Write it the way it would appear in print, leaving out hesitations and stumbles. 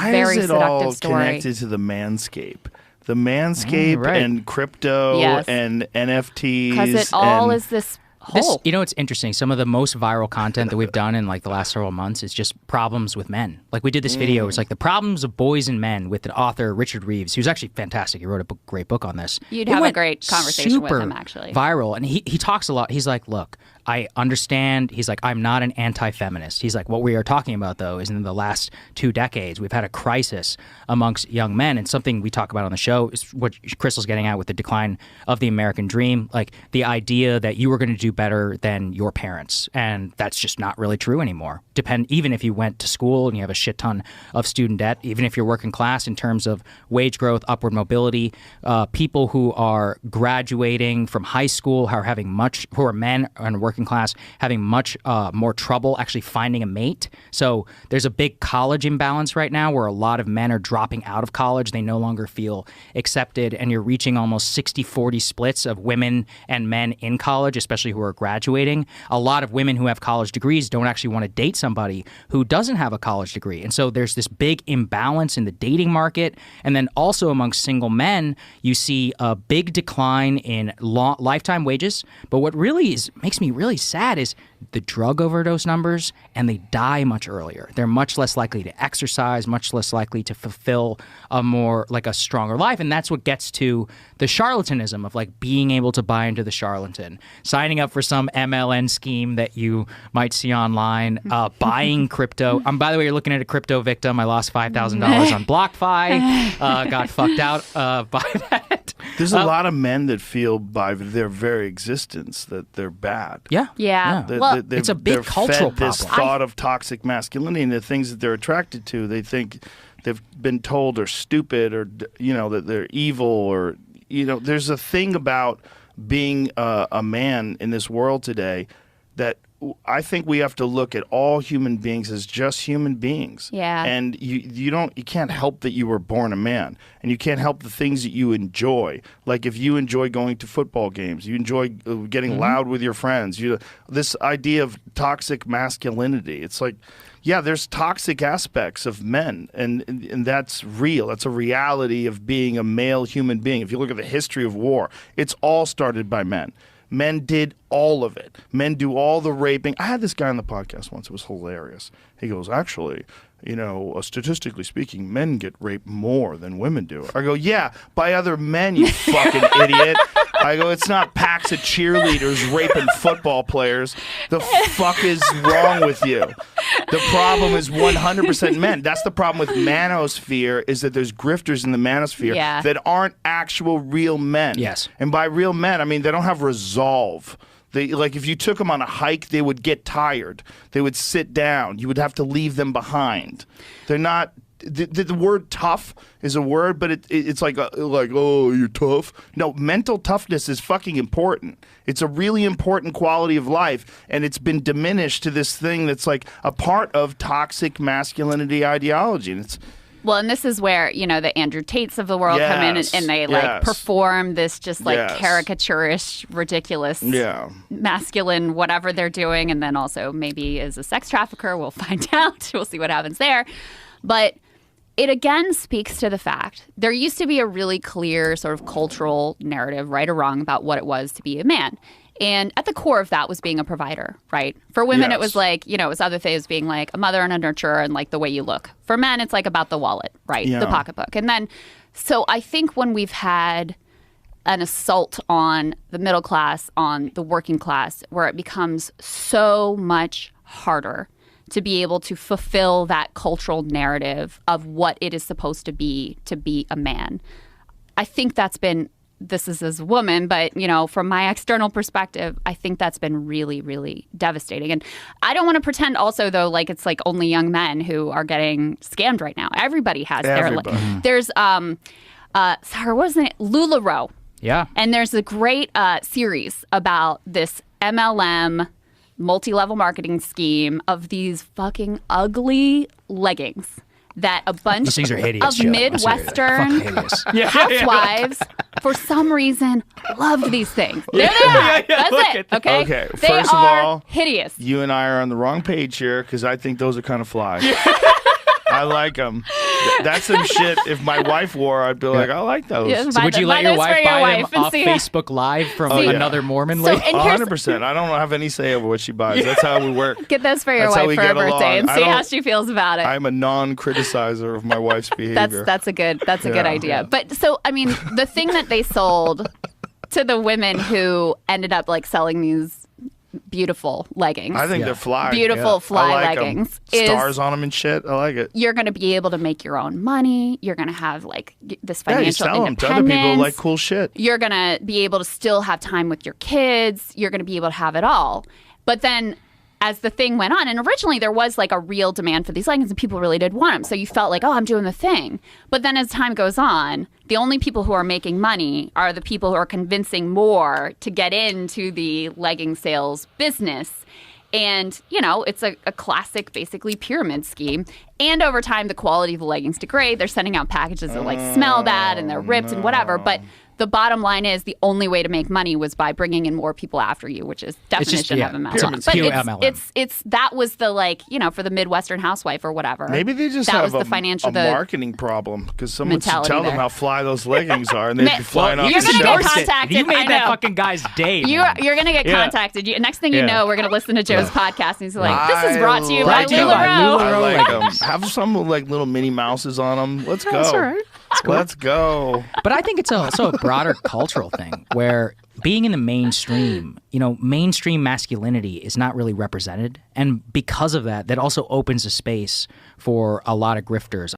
very seductive Why is it all story. connected to the manscape? The manscape right. and crypto and NFTs. Because it all is this whole. You know, it's interesting. Some of the most viral content that we've done in like the last several months is just problems with men. Like we did this video. It's like the problems of boys and men with an author, Richard Reeves, who's actually fantastic. He wrote a great book on this. You'd It have a went great conversation with super him, actually. Viral. And he talks a lot. He's like, look, I understand. He's like, I'm not an anti-feminist. He's like, what we are talking about, though, is in the last 2 decades, we've had a crisis amongst young men. And something we talk about on the show is what Crystal's getting at with the decline of the American dream, like the idea that you were going to do better than your parents. And that's just not really true anymore. Even if you went to school and you have a shit ton of student debt, even if you're working class in terms of wage growth, upward mobility, people who are graduating from high school who are men and working class having much more trouble actually finding a mate. So there's a big college imbalance right now where a lot of men are dropping out of college. They no longer feel accepted, and you're reaching almost 60-40 splits of women and men in college, especially who are graduating. A lot of women who have college degrees don't actually want to date somebody who doesn't have a college degree. And so there's this big imbalance in the dating market. And then also amongst single men, you see a big decline in lifetime wages. But what really makes me really sad is the drug overdose numbers, and they die much earlier. They're much less likely to exercise, much less likely to fulfill a stronger life. And that's what gets to the charlatanism of like being able to buy into the charlatan, signing up for some MLM scheme that you might see online, buying crypto. By the way, you're looking at a crypto victim. I lost $5,000 on BlockFi, got fucked out by that. There's a lot of men that feel by their very existence that they're bad. Yeah. Well, it's a big cultural fed this problem. thought of toxic masculinity, and the things that they're attracted to, they think they've been told are stupid, or that they're evil, or there's a thing about being a man in this world today that I think we have to look at all human beings as just human beings. Yeah. And you can't help that you were born a man, and you can't help the things that you enjoy. Like if you enjoy going to football games, you enjoy getting loud with your friends. This idea of toxic masculinity. It's like, yeah, there's toxic aspects of men, and that's real. That's a reality of being a male human being. If you look at the history of war, it's all started by men. Men did all of it. Men do all the raping. I had this guy on the podcast once. It was hilarious. He goes, actually, statistically speaking, men get raped more than women do. I go, yeah, by other men, you fucking idiot. I go, it's not packs of cheerleaders raping football players. The fuck is wrong with you? The problem is 100% men. That's the problem with manosphere, is that there's grifters in the manosphere that aren't actual real men. Yes. And by real men, I mean they don't have resolve. Like if you took them on a hike, they would get tired. They would sit down. You would have to leave them behind. They're not. The word tough is a word, but it's like oh, you're tough. No, mental toughness is fucking important. It's a really important quality of life, and it's been diminished to this thing that's like a part of toxic masculinity ideology. And it's. Well, and this is where, the Andrew Tates of the world come in and they perform this just caricaturish, ridiculous, masculine, whatever they're doing. And then also maybe is a sex trafficker. We'll find out. We'll see what happens there. But it again speaks to the fact there used to be a really clear sort of cultural narrative, right or wrong, about what it was to be a man. And at the core of that was being a provider, right? For women, it was like, it was other things, being like a mother and a nurturer and like the way you look. For men, it's like about the wallet, right? The pocketbook. And then, so I think when we've had an assault on the middle class, on the working class, where it becomes so much harder to be able to fulfill that cultural narrative of what it is supposed to be a man. I think that's been, this is as a woman, but, from my external perspective, I think that's been really, really devastating. And I don't want to pretend also, though, like it's like only young men who are getting scammed right now. Everybody has there's, sorry, what was it? LuLaRoe. Yeah. And there's a great series about this MLM multi-level marketing scheme of these fucking ugly leggings that a bunch things are hideous, of Midwestern housewives, for some reason, loved these things. There they are. That's it. Okay. Okay. They First of are all, hideous. You and I are on the wrong page here because I think those are kind of fly. I like them. That's some shit. If my wife wore, I'd be like, I like those. Yeah, so would you let your wife buy them off Facebook Live from another Mormon lady? 100%. I don't have any say over what she buys. That's how we work. Get those for your wife for her birthday and see how she feels about it. I'm a non-criticizer of my wife's behavior. That's a good idea. Yeah. But so, I mean, the thing that they sold to the women who ended up like selling these beautiful leggings. I think they're fly. Beautiful fly leggings. Stars on them and shit. I like it. You're going to be able to make your own money. You're going to have like this financial you sell independence. them to other people who like cool shit. You're going to be able to still have time with your kids. You're going to be able to have it all. But then as the thing went on, and originally there was like a real demand for these leggings and people really did want them. So you felt like, oh, I'm doing the thing. But then as time goes on, the only people who are making money are the people who are convincing more to get into the legging sales business. And, you know, it's a classic, basically, pyramid scheme. And over time, the quality of the leggings degrade. They're sending out packages that like smell bad and they're ripped and whatever. But the bottom line is the only way to make money was by bringing in more people after you, which is definition of MLM. It's pure MLM. It's that was the like, you know, for the Midwestern housewife or whatever. Maybe they just have a marketing problem because someone should tell them how fly those leggings are and they'd be flying off. You're going to get contacted. You made that fucking guy's day. You're going to get contacted. Next thing you know, we're going to listen to Joe's podcast and he's like, this is brought to you by LuLaRoe. I like them. Have some like little Minnie Mouses on them. Let's go. That's all right. Let's go. But I think it's also a broader cultural thing where being in the mainstream, you know, mainstream masculinity is not really represented. And because of that, that also opens a space for a lot of grifters.